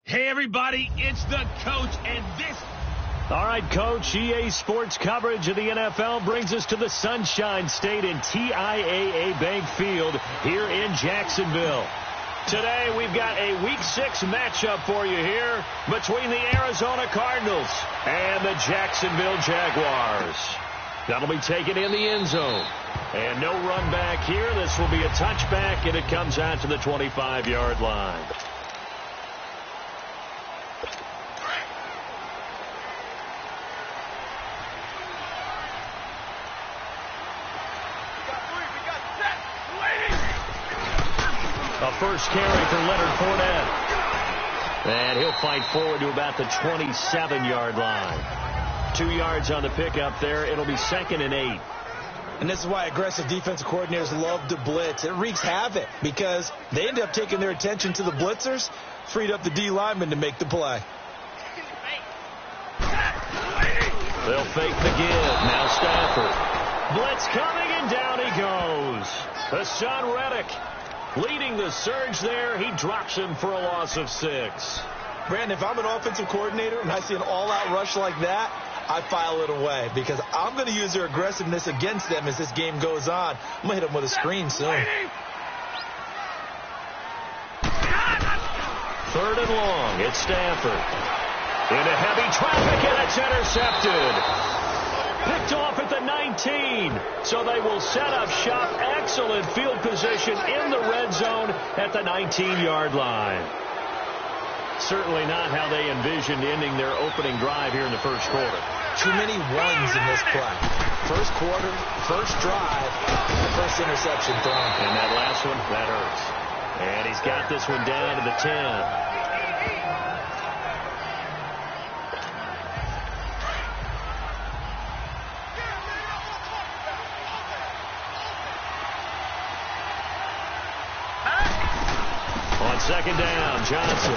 Hey, everybody, it's the coach, and this... All right, Coach, EA Sports coverage of the NFL brings us to the Sunshine State in TIAA Bank Field here in Jacksonville. Today, we've got a Week 6 matchup for you here between the Arizona Cardinals and the Jacksonville Jaguars. That'll be taken in the end zone. And no run back here. This will be a touchback, and it comes out to the 25-yard line. A first carry for Leonard Fournette. And he'll fight forward to about the 27-yard line. 2 yards on the pickup there. It'll be 2nd and 8. And this is why aggressive defensive coordinators love to blitz. It wreaks havoc because they end up taking their attention to the blitzers, freed up the D lineman to make the play. They'll fake the give. Now Stafford. Blitz coming, and down he goes. Hassan Reddick leading the surge there. He drops him for a loss of 6. Brandon, if I'm an offensive coordinator and I see an all-out rush like that, I file it away because I'm going to use their aggressiveness against them as this game goes on. I'm going to hit them with a screen soon. 3rd and long. It's Stafford. Into heavy traffic, and it's intercepted. Picked off at the 19. So they will set up shop. Excellent field position in the red zone at the 19-yard line. Certainly not how they envisioned ending their opening drive here in the first quarter. Too many runs in this play. First quarter, first drive, first interception thrown. And that last one, that hurts. And he's got this one down to the 10. Second down, Johnson.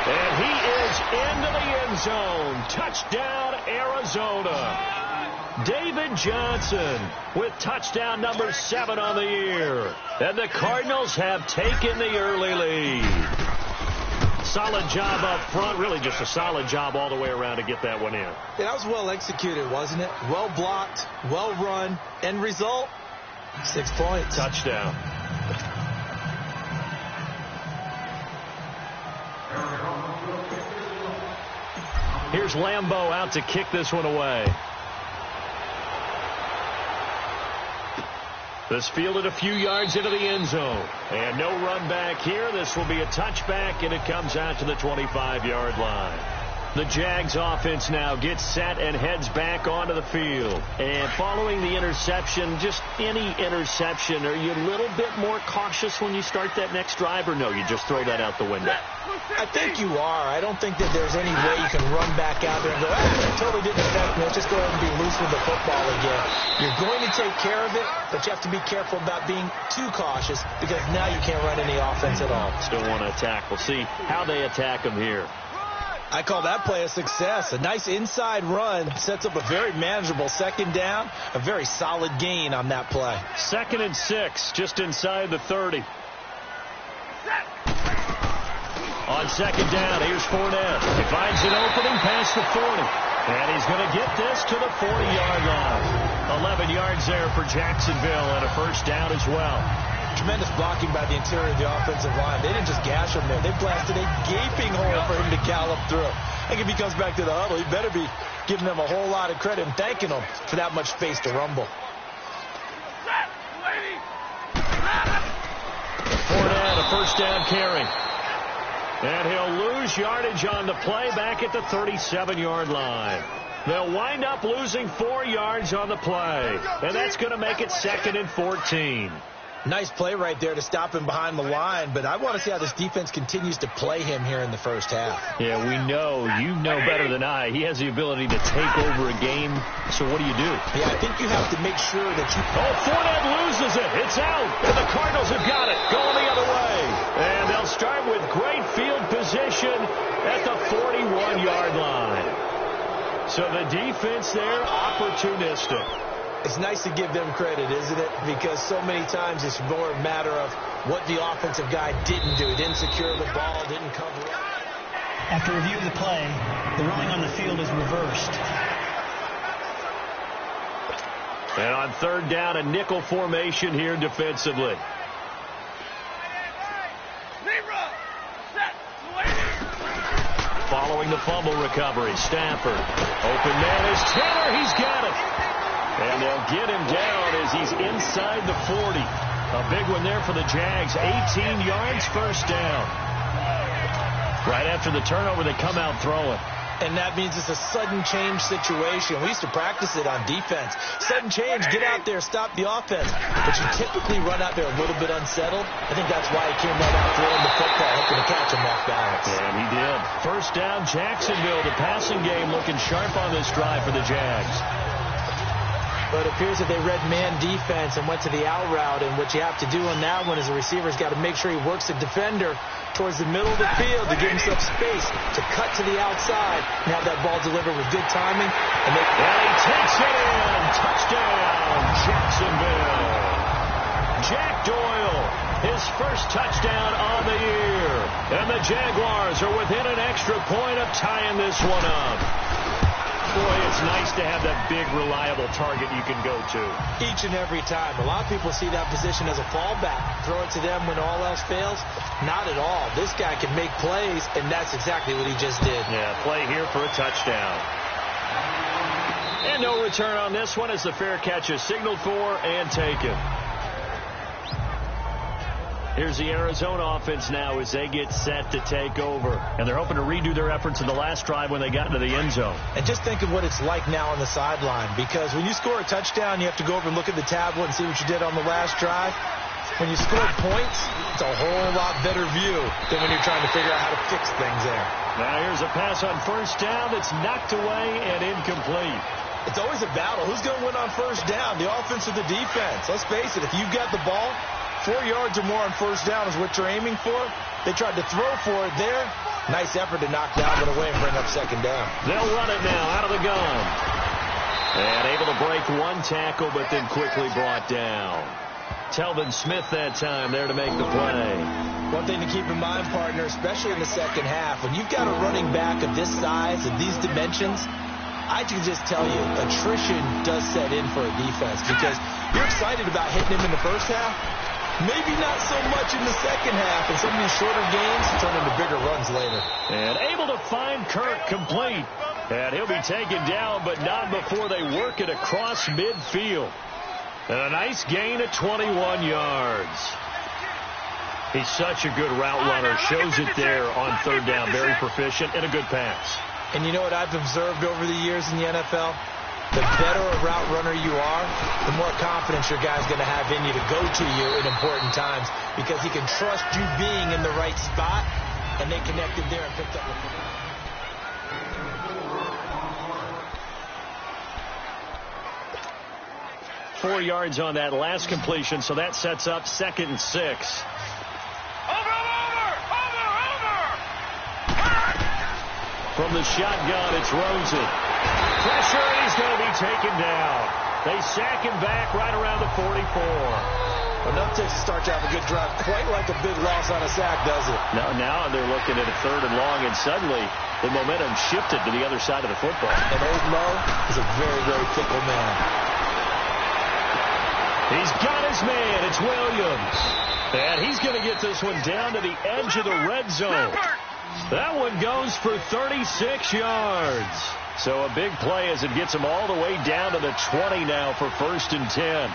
And he is into the end zone. Touchdown, Arizona. David Johnson with touchdown number 7 on the year. And the Cardinals have taken the early lead. Solid job up front. Really just a solid job all the way around to get that one in. Yeah, that was well executed, wasn't it? Well blocked, well run. End result, 6 points. Touchdown. Here's Lambeau out to kick this one away. This fielded a few yards into the end zone. And no run back here. This will be a touchback, and it comes out to the 25-yard line. The Jags offense now gets set and heads back onto the field. And following the interception, just any interception, are you a little bit more cautious when you start that next drive, or no, you just throw that out the window? I think you are. I don't think that there's any way you can run back out there and go, it totally didn't affect me. Let's just go ahead and be loose with the football again. You're going to take care of it, but you have to be careful about being too cautious because now you can't run any offense at all. Still want to attack. We'll see how they attack them here. I call that play a success. A nice inside run sets up a very manageable second down. A very solid gain on that play. 2nd and 6, just inside the 30. On second down, here's Fournette. He finds an opening past the 40. And he's going to get this to the 40-yard line. 11 yards there for Jacksonville and a first down as well. Tremendous blocking by the interior of the offensive line. They didn't just gash him there. They blasted a gaping hole for him to gallop through. I think if he comes back to the huddle, he better be giving them a whole lot of credit and thanking them for that much space to rumble. Fournette, a first down carry. And he'll lose yardage on the play back at the 37-yard line. They'll wind up losing 4 yards on the play. And that's going to make it 2nd and 14. Nice play right there to stop him behind the line, but I want to see how this defense continues to play him here in the first half. Yeah, we know. You know better than I. He has the ability to take over a game, so what do you do? Yeah, I think you have to make sure that you... Oh, Fournette loses it. It's out, and the Cardinals have got it. Going the other way. And they'll start with great field position at the 41-yard line. So the defense there, opportunistic. It's nice to give them credit, isn't it? Because so many times it's more a matter of what the offensive guy didn't do. Didn't secure the ball, didn't cover up. After review of the play, the ruling on the field is reversed. And on third down, a nickel formation here defensively. Following the fumble recovery, Stafford. Open man is Taylor. He's got it. And they'll get him down as he's inside the 40. A big one there for the Jags. 18 yards, first down. Right after the turnover, they come out throwing. And that means it's a sudden change situation. We used to practice it on defense. Sudden change, get out there, stop the offense. But you typically run out there a little bit unsettled. I think that's why he came right out throwing the football, hoping to catch him off balance. And he did. First down, Jacksonville. The passing game looking sharp on this drive for the Jags. But it appears that they read man defense and went to the out route. And what you have to do on that one is the receiver's got to make sure he works the defender towards the middle of the field to give himself space to cut to the outside and have that ball delivered with good timing. And he takes it in. Touchdown, Jacksonville. Jack Doyle, his first touchdown on the year. And the Jaguars are within an extra point of tying this one up. Boy, it's nice to have that big, reliable target you can go to. Each and every time. A lot of people see that position as a fallback. Throw it to them when all else fails. Not at all. This guy can make plays, and that's exactly what he just did. Yeah, play here for a touchdown. And no return on this one as the fair catch is signaled for and taken. Here's the Arizona offense now as they get set to take over. And they're hoping to redo their efforts in the last drive when they got into the end zone. And just think of what it's like now on the sideline. Because when you score a touchdown, you have to go over and look at the tablet and see what you did on the last drive. When you score points, it's a whole lot better view than when you're trying to figure out how to fix things there. Now here's a pass on first down that's knocked away and incomplete. It's always a battle. Who's going to win on first down, the offense or the defense? Let's face it, if you've got the ball, 4 yards or more on first down is what you're aiming for. They tried to throw for it there. Nice effort to knock that one away and bring up second down. They'll run it now out of the gun. And able to break one tackle, but then quickly brought down. Telvin Smith that time there to make the play. One thing to keep in mind, partner, especially in the second half, when you've got a running back of this size, of these dimensions, I can just tell you, attrition does set in for a defense because you're excited about hitting him in the first half. Maybe not so much in the second half, and some of these shorter games turn into bigger runs later. And able to find Kirk complete. And he'll be taken down, but not before they work it across midfield. And a nice gain of 21 yards. He's such a good route runner. Shows it there on third down. Very proficient and a good pass. And you know what I've observed over the years in the NFL? The better a route runner you are, the more confidence your guy's going to have in you to go to you in important times because he can trust you being in the right spot, and they connected there and picked up the football. 4 yards on that last completion, so that sets up 2nd and 6. From the shotgun, it's Rosen. Pressure, and he's going to be taken down. They sack him back right around the 44. Enough to start to have a good drive, quite like a big loss on a sack, does it? Now they're looking at a 3rd and long, and suddenly the momentum shifted to the other side of the football. And old Mo is a very, very fickle man. He's got his man. It's Williams. And he's going to get this one down to the edge of the red zone. That one goes for 36 yards. So a big play as it gets him all the way down to the 20 now for 1st and 10.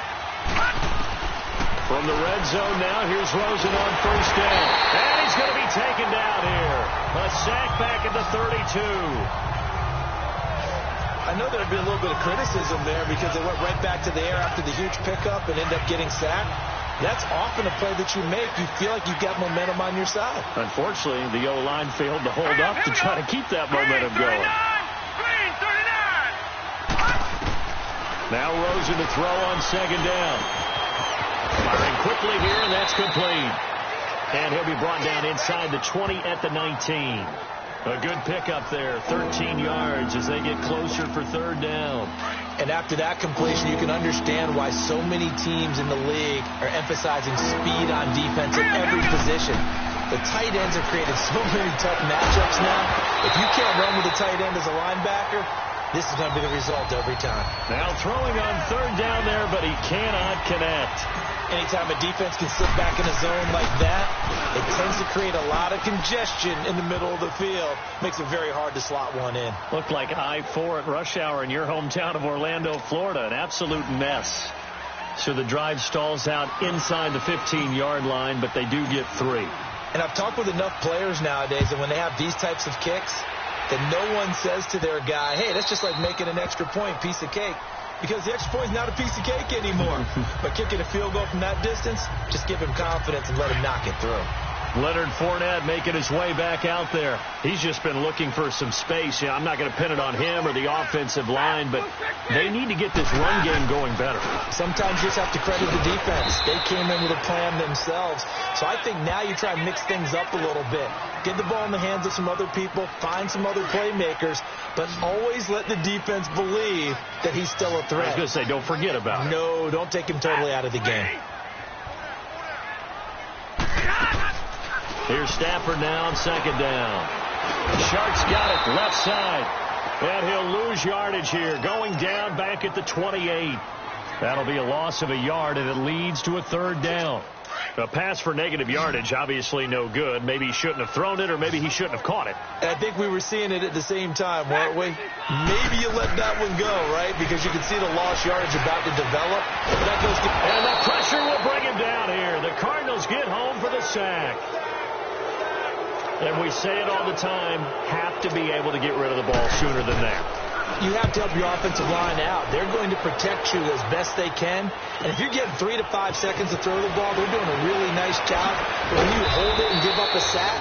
From the red zone now, here's Rosen on first down. And he's going to be taken down here. A sack back at the 32. I know there'd be a little bit of criticism there because they went right back to the air after the huge pickup and end up getting sacked. That's often a play that you make. You feel like you've got momentum on your side. Unfortunately, the O-line failed to hold up to try to keep that momentum going. Now Rosen to throw on 2nd down. Firing quickly here, and that's complete. And he'll be brought down inside the 20 at the 19. A good pickup there, 13 yards as they get closer for third down. And after that completion, you can understand why so many teams in the league are emphasizing speed on defense at every position. The tight ends have created so many tough matchups now. If you can't run with a tight end as a linebacker, this is going to be the result every time. Now throwing on third down there, but he cannot connect. Anytime a defense can sit back in a zone like that, it tends to create a lot of congestion in the middle of the field. Makes it very hard to slot one in. Looked like I-4 at rush hour in your hometown of Orlando, Florida. An absolute mess. So the drive stalls out inside the 15-yard line, but they do get 3. And I've talked with enough players nowadays that when they have these types of kicks, that no one says to their guy, hey, that's just like making an extra point, piece of cake. Because the extra point is not a piece of cake anymore. But kicking a field goal from that distance, just give him confidence and let him knock it through. Leonard Fournette making his way back out there. He's just been looking for some space. I'm not going to pin it on him or the offensive line, but they need to get this run game going better. Sometimes you just have to credit the defense. They came in with a plan themselves. So I think now you try and mix things up a little bit. Get the ball in the hands of some other people, find some other playmakers, but always let the defense believe that he's still a threat. I was going to say, don't forget about it. No, don't take him totally out of the game. Here's Stafford now on second down. Shark's got it left side. And he'll lose yardage here. Going down back at the 28. That'll be a loss of a yard, and it leads to a third down. A pass for negative yardage, obviously no good. Maybe he shouldn't have thrown it, or maybe he shouldn't have caught it. And I think we were seeing it at the same time, weren't we? Maybe you let that one go, right? Because you can see the lost yardage about to develop. That goes to and the pressure will bring him down here. The Cardinals get home for the sack. And we say it all the time, have to be able to get rid of the ball sooner than that. You have to help your offensive line out. They're going to protect you as best they can. And if you're getting 3 to 5 seconds to throw the ball, they're doing a really nice job. But when you hold it and give up a sack,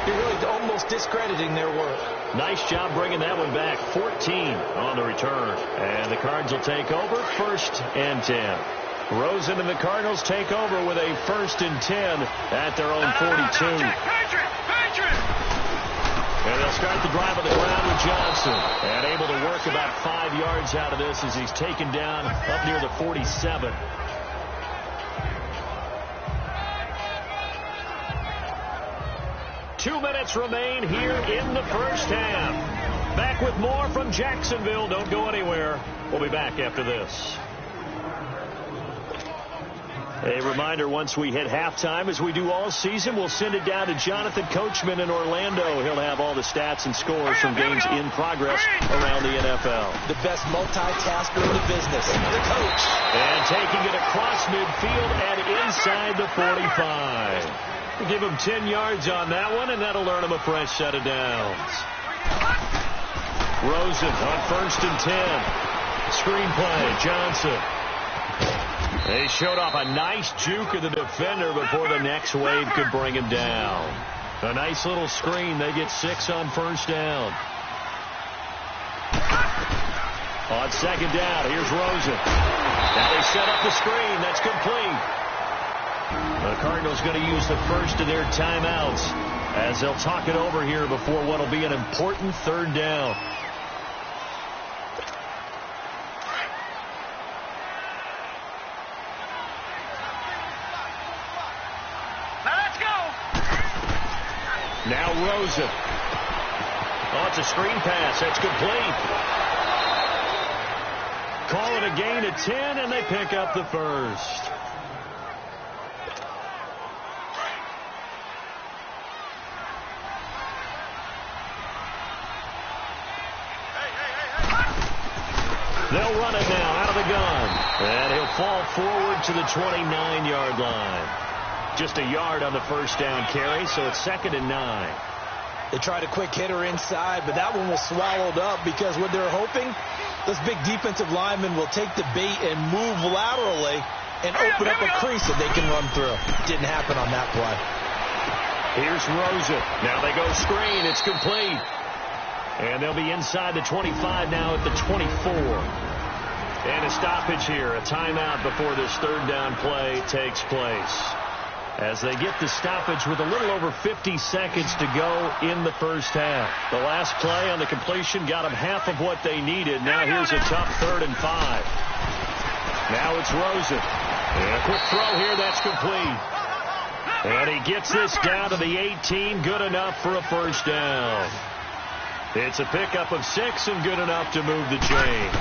you're really almost discrediting their work. Nice job bringing that one back. 14 on the return. And the Cards will take over, 1st and 10. Rosen and the Cardinals take over with a 1st and 10 at their own 42. And they'll start the drive on the ground with Johnson. And able to work about 5 yards out of this as he's taken down up near the 47. Two minutes remain here in the first half. Back with more from Jacksonville. Don't go anywhere. We'll be back after this. A reminder, once we hit halftime, as we do all season, we'll send it down to Jonathan Coachman in Orlando. He'll have all the stats and scores from games in progress around the NFL. The best multitasker in the business, the coach. And taking it across midfield and inside the 45. We'll give him 10 yards on that one, and that'll earn him a fresh set of downs. Rosen on 1st and 10. Screenplay, Johnson. They showed off a nice juke of the defender before the next wave could bring him down. A nice little screen. They get 6 on 1st down. On 2nd down, here's Rosen. Now they set up the screen. That's complete. The Cardinals going to use the first of their timeouts as they'll talk it over here before what will be an important 3rd down. Now Rosen. Oh, it's a screen pass. That's complete. Call it a gain of 10, and they pick up the 1st. They'll run it now out of the gun. And he'll fall forward to the 29-yard line. Just a yard on the 1st down carry, so it's 2nd and 9. They tried a quick hitter inside, but that one was swallowed up because what they're hoping, this big defensive lineman will take the bait and move laterally and open up a crease that they can run through. Didn't happen on that play. Here's Rosen. Now they go screen. It's complete. And they'll be inside the 25 now at the 24. And a stoppage here, a timeout before this 3rd down play takes place. as they get the stoppage with a little over 50 seconds to go in the first half. The last play on the completion got them half of what they needed. Now here's a tough 3rd and 5. Now it's Rosen. And a quick throw here, that's complete. And he gets this down to the 18, good enough for a first down. It's a pickup of 6 and good enough to move the chains.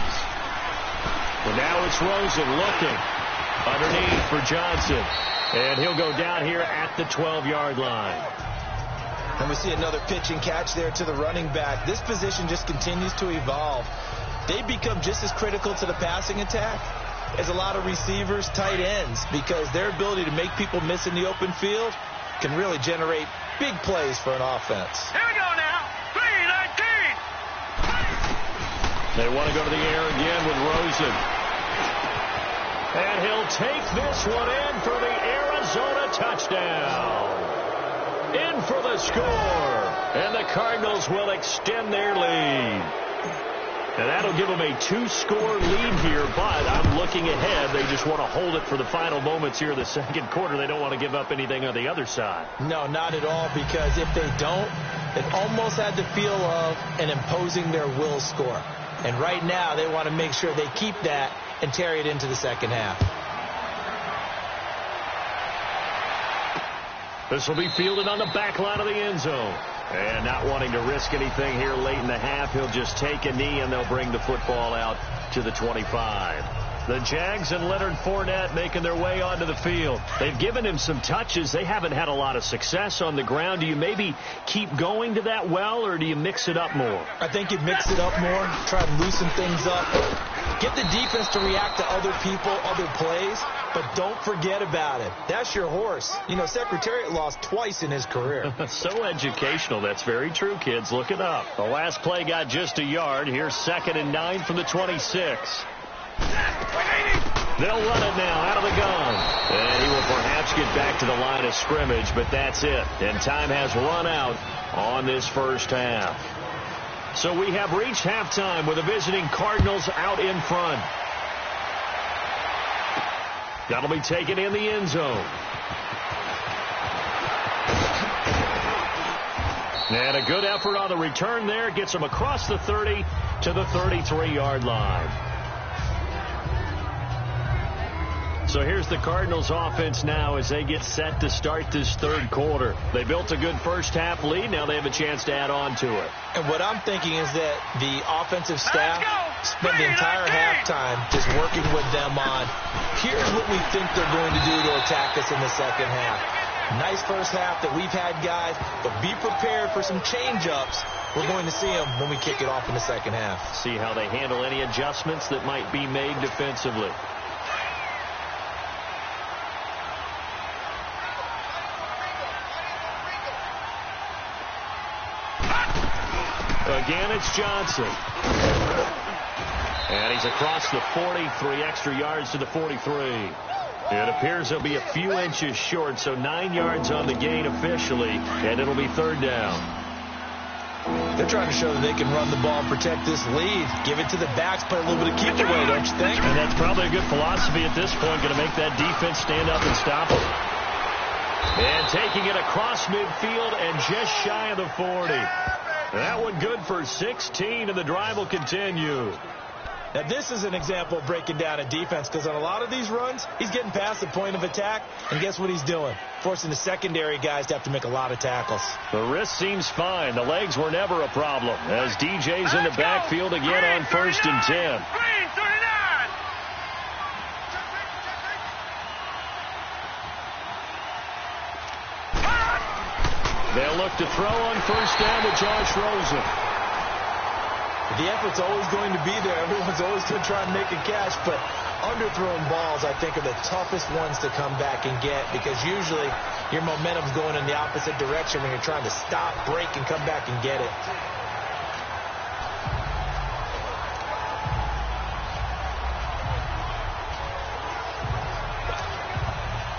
And now it's Rosen looking underneath for Johnson. And he'll go down here at the 12-yard line. And we see another pitch and catch there to the running back. This position just continues to evolve. They become just as critical to the passing attack as a lot of receivers, tight ends, because their ability to make people miss in the open field can really generate big plays for an offense. Here we go now. 3-19. They want to go to the air again with Rosen. And he'll take this one in for the Arizona touchdown. In for the score. And the Cardinals will extend their lead. And that'll give them a 2-score lead here, but I'm looking ahead. They just want to hold it for the final moments here of the second quarter. They don't want to give up anything on the other side. No, not at all, because if they don't, it almost had the feel of an imposing their will score. And right now, they want to make sure they keep that and carry it into the second half. This will be fielded on the back line of the end zone. And not wanting to risk anything here late in the half, he'll just take a knee and they'll bring the football out to the 25. The Jags and Leonard Fournette making their way onto the field. They've given him some touches. They haven't had a lot of success on the ground. Do you maybe keep going to that well, or do you mix it up more? I think you mix it up more, try to loosen things up. Get the defense to react to other people, other plays, but don't forget about it. That's your horse. You know, Secretariat lost twice in his career. So educational. That's very true, kids. Look it up. The last play got just a yard. Here's 2nd and 9 from the 26. They'll run it now out of the gun. And he will perhaps get back to the line of scrimmage, but that's it. And time has run out on this first half. So we have reached halftime with the visiting Cardinals out in front. That'll be taken in the end zone. And a good effort on the return there. Gets them across the 30 to the 33-yard line. So here's the Cardinals offense now as they get set to start this third quarter. They built a good first half lead. Now they have a chance to add on to it. And what I'm thinking is that the offensive staff spent the entire halftime just working with them on, here's what we think they're going to do to attack us in the second half. Nice first half that we've had, guys, but be prepared for some change-ups. We're going to see them when we kick it off in the second half. See how they handle any adjustments that might be made defensively. Again, it's Johnson. And he's across the 40, 3 extra yards to the 43. It appears he'll be a few inches short, so 9 yards on the gain officially, and it'll be 3rd down. They're trying to show that they can run the ball and protect this lead. Give it to the backs, play a little bit of keep away, don't you think? And that's probably a good philosophy at this point, going to make that defense stand up and stop them. And taking it across midfield and just shy of the 40. That one good for 16, and the drive will continue. Now, this is an example of breaking down a defense, because on a lot of these runs, he's getting past the point of attack, and guess what he's doing? Forcing the secondary guys to have to make a lot of tackles. The wrist seems fine. The legs were never a problem, as DJ's in the backfield again on 1st and 10. They'll look to throw on 1st down to Josh Rosen. The effort's always going to be there. Everyone's always going to try and make a catch, but underthrown balls, I think, are the toughest ones to come back and get, because usually your momentum's going in the opposite direction when you're trying to stop, break, and come back and get it.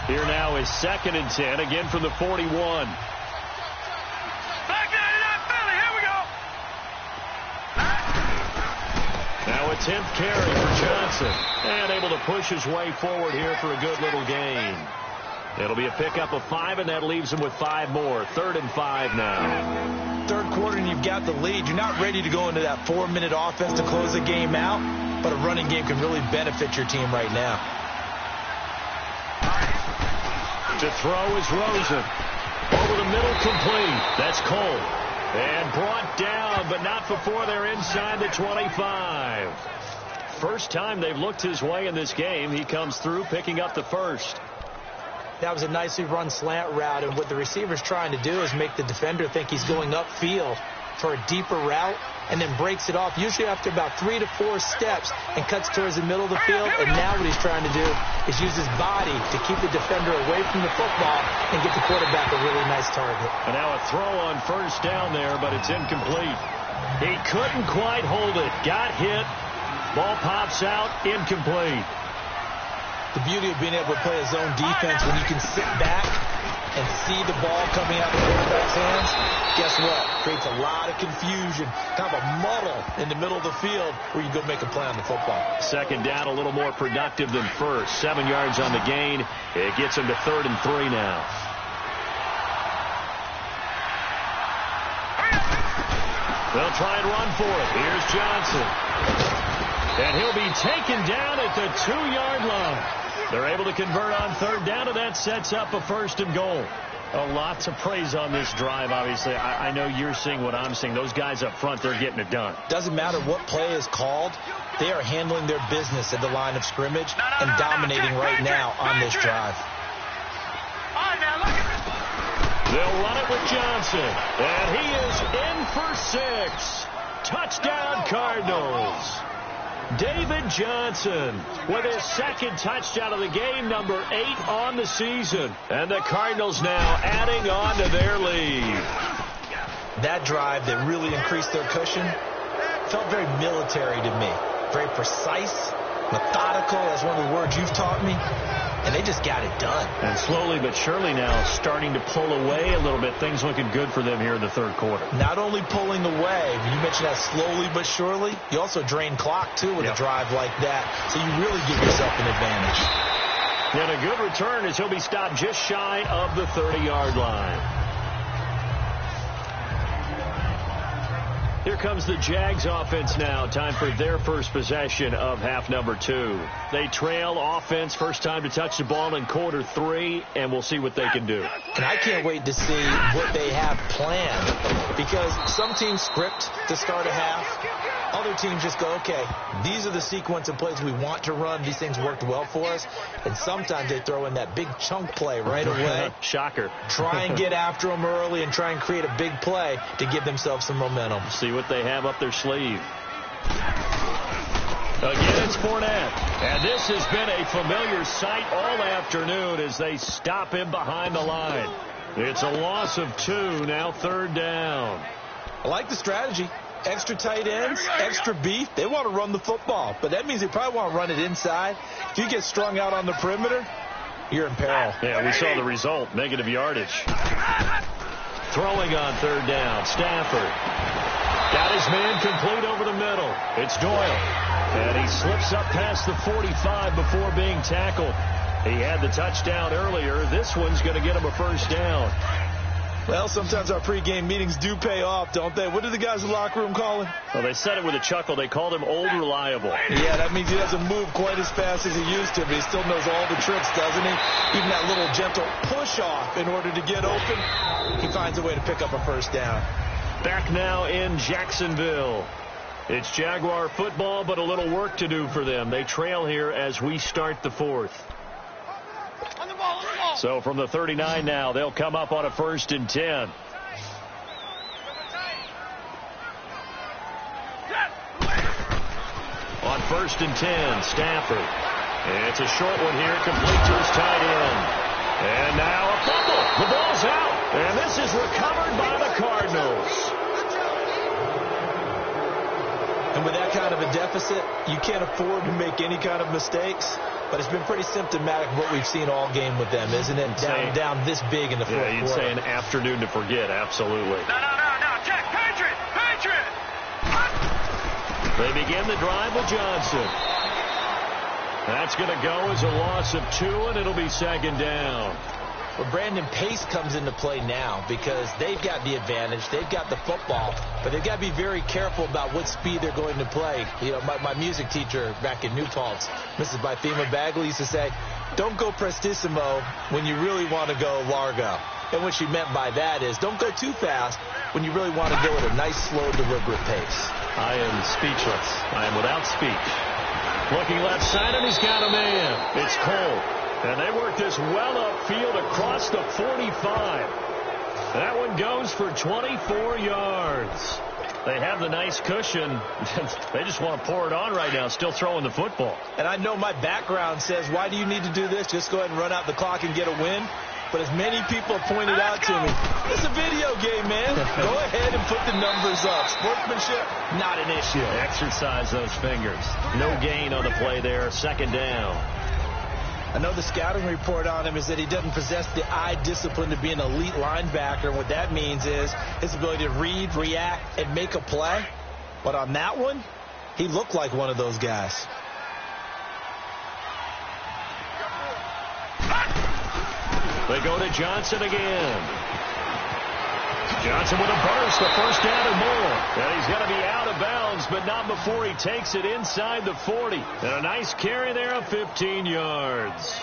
Here now is 2nd and 10, again from the 41. Now a 10th carry for Johnson. And able to push his way forward here for a good little gain. It'll be a pickup of 5, and that leaves them with 5 more. 3rd and 5 now. Third quarter, and you've got the lead. You're not ready to go into that 4-minute offense to close the game out, but a running game can really benefit your team right now. To throw is Rosen. Over the middle, complete. That's Cole. And brought down, but not before they're inside the 25. First time they've looked his way in this game. He comes through, picking up the first. That was a nicely run slant route, and what the receiver's trying to do is make the defender think he's going upfield for a deeper route, and then breaks it off, usually after about 3 to 4 steps, and cuts towards the middle of the field. And now what he's trying to do is use his body to keep the defender away from the football and get the quarterback a really nice target. And now a throw on first down there, but it's incomplete. He couldn't quite hold it. Got hit. Ball pops out. Incomplete. The beauty of being able to play a zone defense when you can sit back and see the ball coming out of the quarterback's hands, guess what? Creates a lot of confusion, kind of a muddle in the middle of the field where you go make a play on the football. Second down, a little more productive than first. 7 yards on the gain. It gets him to 3rd and 3 now. They'll try and run for it. Here's Johnson. And he'll be taken down at the 2-yard line. They're able to convert on 3rd down, and that sets up a 1st and goal. A lot to praise on this drive, obviously. I know you're seeing what I'm seeing. Those guys up front, they're getting it done. Doesn't matter what play is called. They are handling their business at the line of scrimmage and dominating right now on this drive. They'll run it with Johnson, and he is in for 6. Touchdown, Cardinals. David Johnson with his 2nd touchdown of the game, number 8 on the season. And the Cardinals now adding on to their lead. That drive that really increased their cushion felt very military to me. Very precise, methodical. That's one of the words you've taught me. And they just got it done. And slowly but surely now starting to pull away a little bit. Things looking good for them here in the 3rd quarter. Not only pulling away, you mentioned that slowly but surely, you also drain clock, too, with a drive like that. So you really give yourself an advantage. And a good return as he'll be stopped just shy of the 30-yard line. Here comes the Jags offense now. Time for their first possession of half number 2. They trail offense, first time to touch the ball in quarter 3, and we'll see what they can do. And I can't wait to see what they have planned, because some teams script to start a half. Other teams just go, okay, these are the sequence of plays we want to run. These things worked well for us. And sometimes they throw in that big chunk play right away. Shocker. Try and get after them early and try and create a big play to give themselves some momentum. See what they have up their sleeve. Again, it's Fournette. And this has been a familiar sight all afternoon as they stop him behind the line. It's a loss of 2, now 3rd down. I like the strategy. Extra tight ends, extra beef. They want to run the football, but that means they probably want to run it inside. If you get strung out on the perimeter, you're in peril. Yeah, we saw the result, negative yardage. Throwing on 3rd down, Stafford. Got his man complete over the middle. It's Doyle. And he slips up past the 45 before being tackled. He had the touchdown earlier. This one's going to get him a 1st down. Well, sometimes our pregame meetings do pay off, don't they? What did the guys in the locker room call him? Well, they said it with a chuckle. They called him Old Reliable. Yeah, that means he doesn't move quite as fast as he used to, but he still knows all the tricks, doesn't he? Even that little gentle push-off in order to get open, he finds a way to pick up a 1st down. Back now in Jacksonville. It's Jaguar football, but a little work to do for them. They trail here as we start the 4th. So from the 39 now, they'll come up on a 1st and 10. On 1st and 10, Stafford. It's a short one here, complete to his tight end. And now a fumble. The ball's out. And this is recovered by the Cardinals. And with that kind of a deficit, you can't afford to make any kind of mistakes. But it's been pretty symptomatic of what we've seen all game with them, isn't it? Down this big in the 4th quarter. Yeah, you'd say an afternoon to forget, absolutely. No, check, Patriot! They begin the drive with Johnson. That's going to go as a loss of 2, and it'll be 2nd down. Well, Brandon, pace comes into play now because they've got the advantage. They've got the football, but they've got to be very careful about what speed they're going to play. You know, my music teacher back in New Paltz, Mrs. Bythema Bagley, used to say, don't go prestissimo when you really want to go largo. And what she meant by that is don't go too fast when you really want to go at a nice, slow, deliberate pace. I am speechless. I am without speech. Looking left side, and he's got a man. It's Cole. And they work this well upfield across the 45. That one goes for 24 yards. They have the nice cushion. They just want to pour it on right now, still throwing the football. And I know my background says, why do you need to do this? Just go ahead and run out the clock and get a win. But as many people have pointed out to me, it's a video game, man. Go ahead and put the numbers up. Sportsmanship, not an issue. Exercise those fingers. No gain on the play there. Second down. I know the scouting report on him is that he doesn't possess the eye discipline to be an elite linebacker. And what that means is his ability to read, react, and make a play. But on that one, he looked like one of those guys. They go to Johnson again. Johnson with a burst, the first down and more. And he's going to be out of bounds, but not before he takes it inside the 40. And a nice carry there of 15 yards.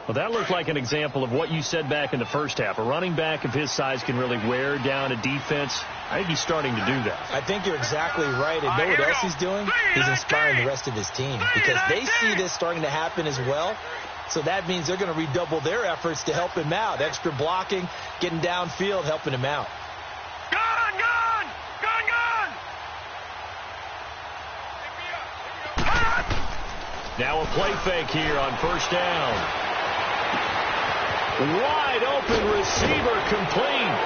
Well, that looked like an example of what you said back in the first half. A running back of his size can really wear down a defense. I think he's starting to do that. I think you're exactly right. And know what else he's doing? He's inspiring the rest of his team because they see this starting to happen as well. So that means they're going to redouble their efforts to help him out. Extra blocking, getting downfield, helping him out. Gone, gone, gone, gone. Now a play fake here on first down. Wide open receiver complete.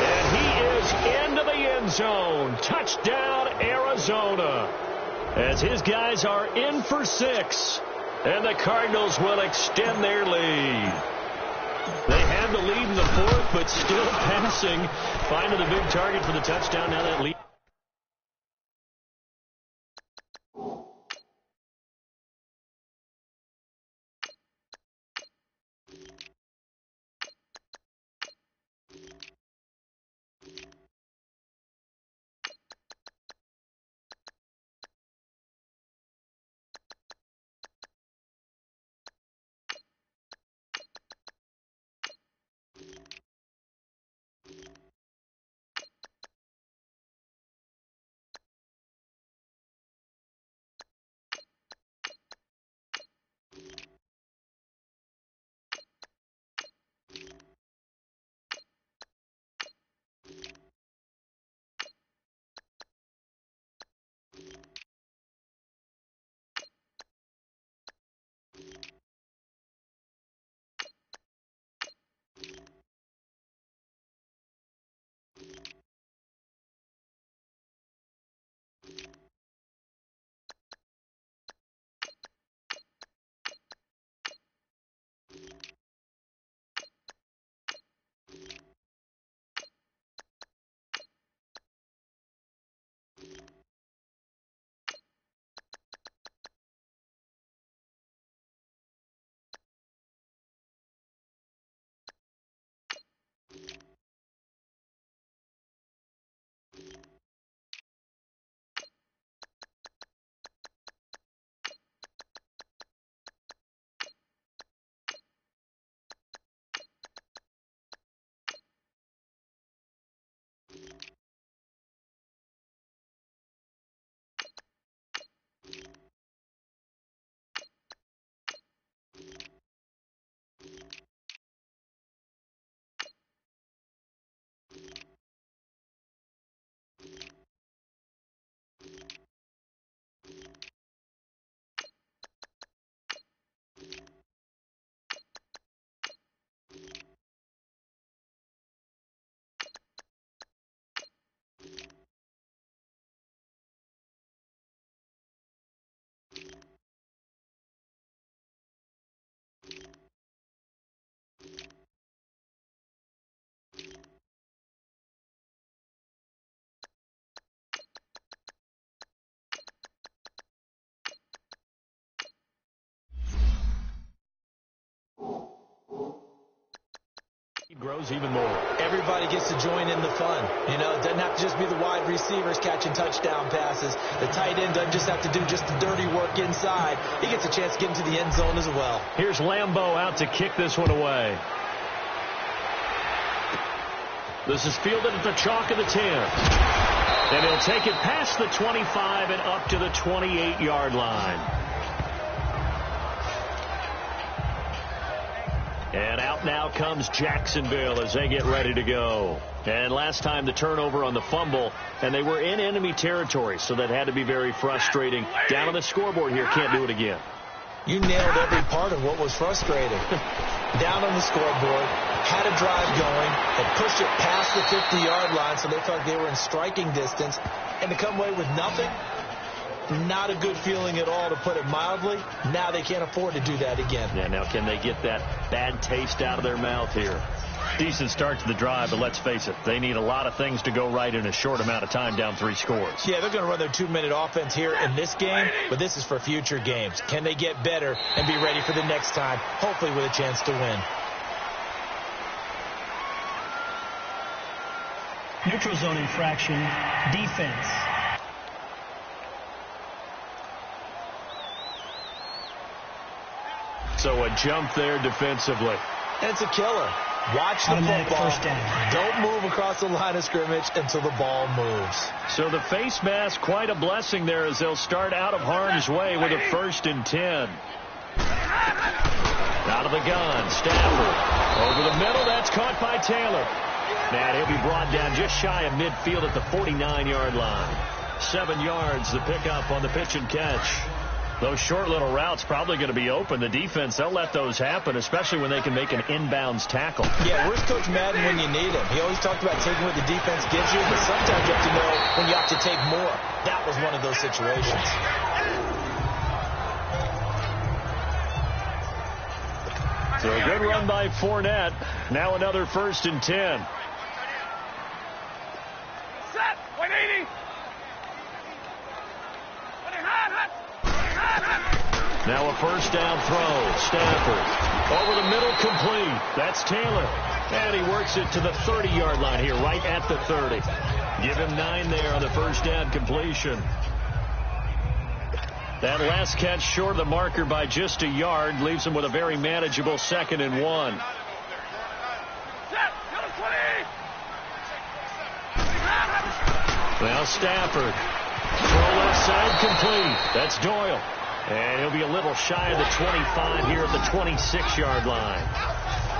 And he is into the end zone. Touchdown, Arizona. As his guys are in for 6. And the Cardinals will extend their lead. They have the lead in the 4th, but still passing. Finding a big target for the touchdown. Now that lead. grows even more. Everybody gets to join in the fun. You know, it doesn't have to just be the wide receivers catching touchdown passes. The tight end doesn't just have to do just the dirty work inside. He gets a chance to get into the end zone as well. Here's Lambeau out to kick this one away. This is fielded at the chalk of the 10. And he'll take it past the 25 and up to the 28-yard line. And out now comes Jacksonville as they get ready to go. And last time the turnover on the fumble, and they were in enemy territory, so that had to be very frustrating. Down on the scoreboard here, can't do it again. You nailed every part of what was frustrating. Down on the scoreboard, had a drive going, and pushed it past the 50-yard line, so they felt like they were in striking distance. And to come away with nothing, not a good feeling at all, to put it mildly. Now they can't afford to do that again. Yeah, now can they get that bad taste out of their mouth here? Decent start to the drive, but let's face it, they need a lot of things to go right in a short amount of time, down 3 scores. Yeah, they're going to run their 2-minute offense here in this game, but this is for future games. Can they get better and be ready for the next time, hopefully with a chance to win? Neutral zone infraction, defense. So a jump there defensively. And it's a killer. Watch the Automatic football. first down. Don't move across the line of scrimmage until the ball moves. So the face mask, quite a blessing there as they'll start out of harm's way with a 1st and 10. Out of the gun, Stafford. Over the middle, that's caught by Taylor. And he'll be brought down just shy of midfield at the 49-yard line. 7 yards, the pickup on the pitch and catch. Those short little routes probably going to be open. The defense, they'll let those happen, especially when they can make an inbounds tackle. Yeah, where's Coach Madden when you need him? He always talked about taking what the defense gives you, but sometimes you have to know when you have to take more. That was one of those situations. So a good run by Fournette. Now another 1st and 10. Set. 180. Now a 1st down throw. Stafford. Over the middle, complete. That's Taylor. And he works it to the 30-yard line here, right at the 30. Give him 9 there on the 1st down completion. That last catch short of the marker by just a yard leaves him with a very manageable 2nd and 1. Well, Stafford. Throw left side, complete. That's Doyle. And he'll be a little shy of the 25 here at the 26-yard line.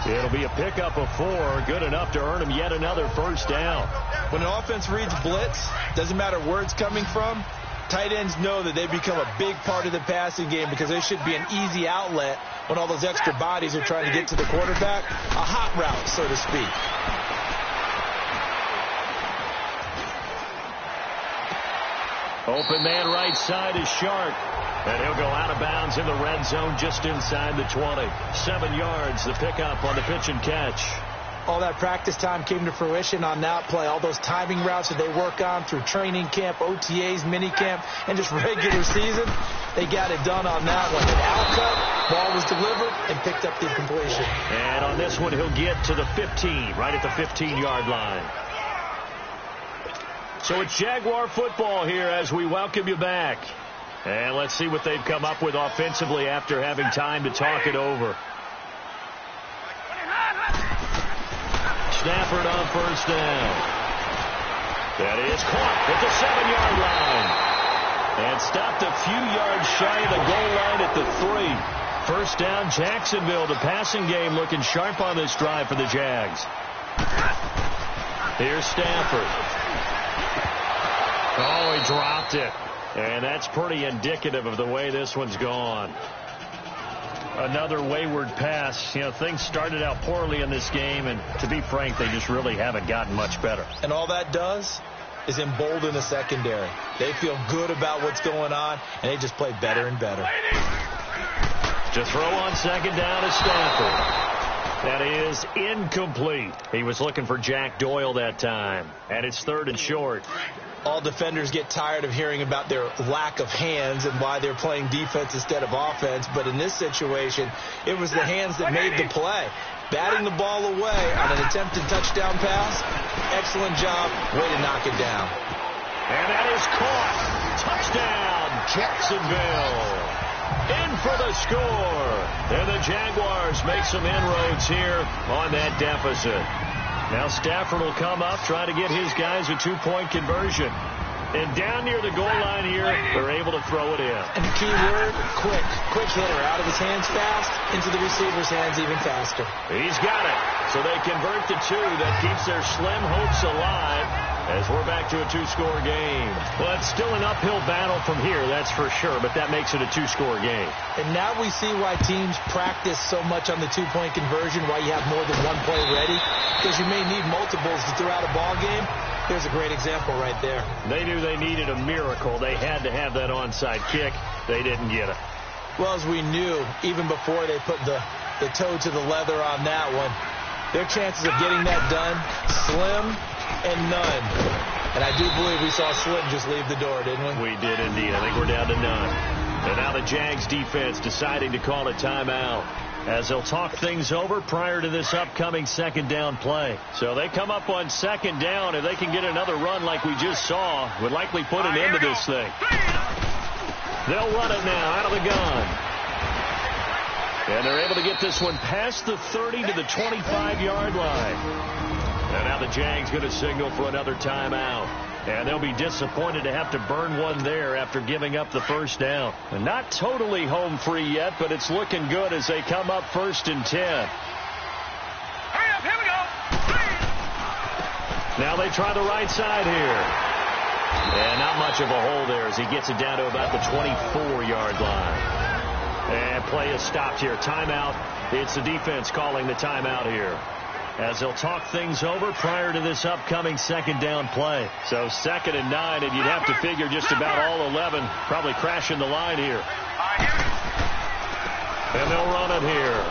It'll be a pickup of 4, good enough to earn him yet another 1st down. When an offense reads blitz, doesn't matter where it's coming from, tight ends know that they become a big part of the passing game because they should be an easy outlet when all those extra bodies are trying to get to the quarterback. A hot route, so to speak. Open man right side is Sharp. And he'll go out of bounds in the red zone just inside the 20. 7 yards, the pickup on the pitch and catch. All that practice time came to fruition on that play. All those timing routes that they work on through training camp, OTAs, mini camp, and just regular season, they got it done on that one. An out cut, ball was delivered, and picked up the completion. And on this one, he'll get to the 15, right at the 15-yard line. So it's Jaguar football here as we welcome you back. And let's see what they've come up with offensively after having time to talk it over. Stafford on 1st down. That is caught at the 7-yard line. And stopped a few yards shy of the goal line at the 3. 1st down, Jacksonville. The passing game looking sharp on this drive for the Jags. Here's Stafford. Oh, he dropped it. And that's pretty indicative of the way this one's gone. Another wayward pass. You know, things started out poorly in this game, and to be frank, they just really haven't gotten much better. And all that does is embolden the secondary. They feel good about what's going on, and they just play better and better. To throw on 2nd down is Stafford. That is incomplete. He was looking for Jack Doyle that time. And it's 3rd and short. all defenders get tired of hearing about their lack of hands and why they're playing defense instead of offense. But in this situation, it was the hands that made the play. Batting the ball away on an attempted touchdown pass. Excellent job. Way to knock it down. And that is caught. Touchdown, Jacksonville. In for the score. And the Jaguars make some inroads here on that deficit. Now Stafford will come up, try to get his guys a two-point conversion. And down near the goal line here, they're able to throw it in. And the key word, quick. Quick hitter. Out of his hands fast, into the receiver's hands even faster. He's got it. So they convert the two. That keeps their slim hopes alive as we're back to a two-score game. Well, it's still an uphill battle from here, that's for sure, but that makes it a two-score game. And now we see why teams practice so much on the two-point conversion, why you have more than one play ready, because you may need multiples to throw out a ball game. Here's a great example right there. They knew they needed a miracle. They had to have that onside kick. They didn't get it. Well, as we knew, even before they put the toe to the leather on that one, their chances of getting that done, slim and none. And I do believe we saw Slim just leave the door, didn't we? We did indeed. I think we're down to none. And now the Jags defense deciding to call a timeout as they'll talk things over prior to this upcoming second down play. So they come up on second down. If they can get another run like we just saw, would likely put an end to this thing. They'll run it now out of the gun. And they're able to get this one past the 30 to the 25-yard line. And now the Jags going to signal for another timeout. And they'll be disappointed to have to burn one there after giving up the first down. And not totally home free yet, but it's looking good as they come up 1st and 10. Hurry up, here we go. Now they try the right side here. And not much of a hole there as he gets it down to about the 24-yard line. And play is stopped here. Timeout. It's the defense calling the timeout here, as they'll talk things over prior to this upcoming second down play. So 2nd and 9, and you'd have to figure just about all 11 probably crashing the line here. And they'll run it here.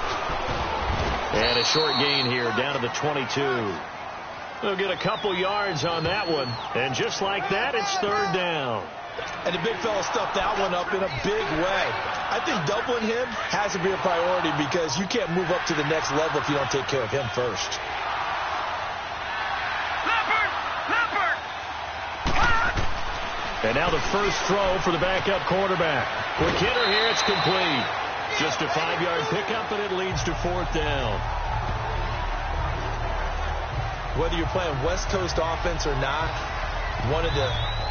And a short gain here down to the 22. They'll get a couple yards on that one. And just like that, it's 3rd down. And the big fella stuffed that one up in a big way. I think doubling him has to be a priority because you can't move up to the next level if you don't take care of him first. And now the first throw for the backup quarterback. Quick hitter here, it's complete. Just a 5-yard pickup, and it leads to 4th down. Whether you're playing West Coast offense or not, one of the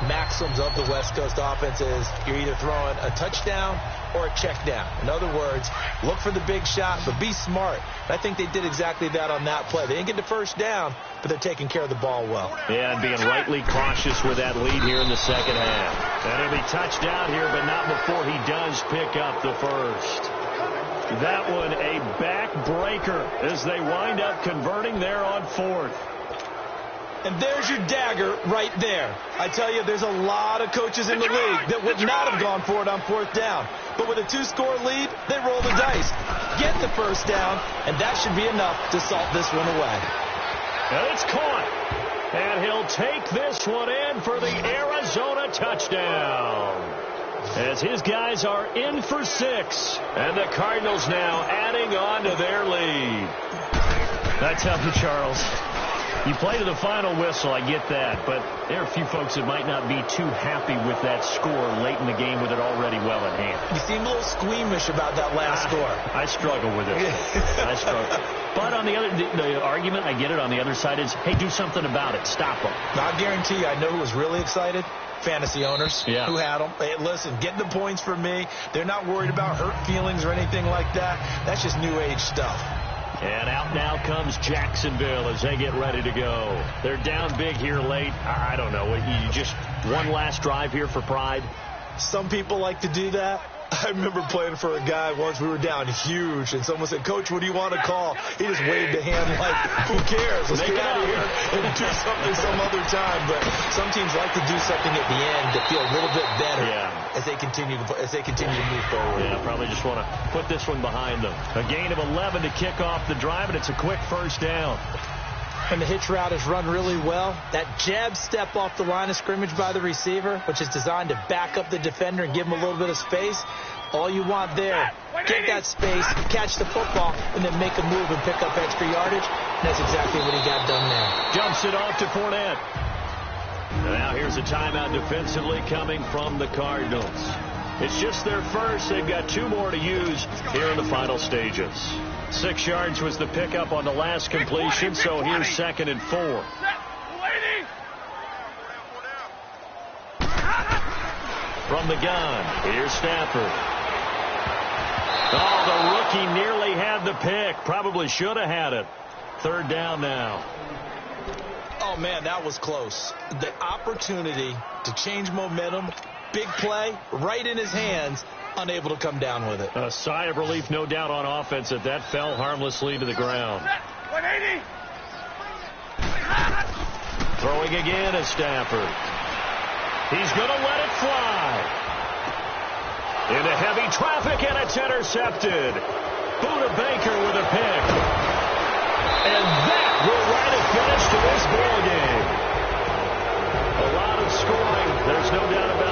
maxims of the West Coast offense is you're either throwing a touchdown or a check down. In other words, look for the big shot, but be smart. And I think they did exactly that on that play. They didn't get the first down, but they're taking care of the ball well. Yeah, and being rightly cautious with that lead here in the second half. And he'll be touched down here, but not before he does pick up the first. That one a backbreaker as they wind up converting there on 4th. And there's your dagger right there. I tell you, there's a lot of coaches in the league that would not have gone for it on 4th down. But with a 2-score lead, they roll the dice. Get the first down, and that should be enough to salt this one away. And it's caught. And he'll take this one in for the Arizona touchdown, as his guys are in for 6. And the Cardinals now adding on to their lead. I tell you, Charles, you play to the final whistle, I get that, but there are a few folks that might not be too happy with that score late in the game with it already well in hand. You seem a little squeamish about that last score. I struggle with it. I struggle. But on the argument, I get it, on the other side is, hey, do something about it. Stop them. I guarantee you, I know who was really excited. Fantasy owners who had them. Hey, listen, get the points for me. They're not worried about hurt feelings or anything like that. That's just new age stuff. And out now comes Jacksonville as they get ready to go. They're down big here late. I don't know. You just one last drive here for pride? Some people like to do that. I remember playing for a guy once. We were down huge, and someone said, "Coach, what do you want to call?" He just waved a hand like, "Who cares? Let's get out of here and do something some other time." But some teams like to do something at the end to feel a little bit better as they continue to move forward. Yeah, probably just want to put this one behind them. A gain of 11 to kick off the drive, and it's a quick first down. when the hitch route is run really well. That jab step off the line of scrimmage by the receiver, which is designed to back up the defender and give him a little bit of space. All you want there, get that space, catch the football, and then make a move and pick up extra yardage. And that's exactly what he got done there. Jumps it off to Fournette. Now here's a timeout defensively coming from the Cardinals. It's just their first. They've got 2 more to use here in the final stages. 6 yards was the pickup on the last completion, so here's 2nd and 4. From the gun, here's Stafford. Oh, the rookie nearly had the pick. Probably should have had it. 3rd down now. Oh, man, that was close. The opportunity to change momentum, big play, right in his hands, unable to come down with it. A sigh of relief, no doubt, on offense that fell harmlessly to the ground. 180. Throwing again is Stafford. He's going to let it fly. Into heavy traffic, and it's intercepted. Buda Baker with a pick. And that will write a finish to this ball game. A lot of scoring, there's no doubt about it.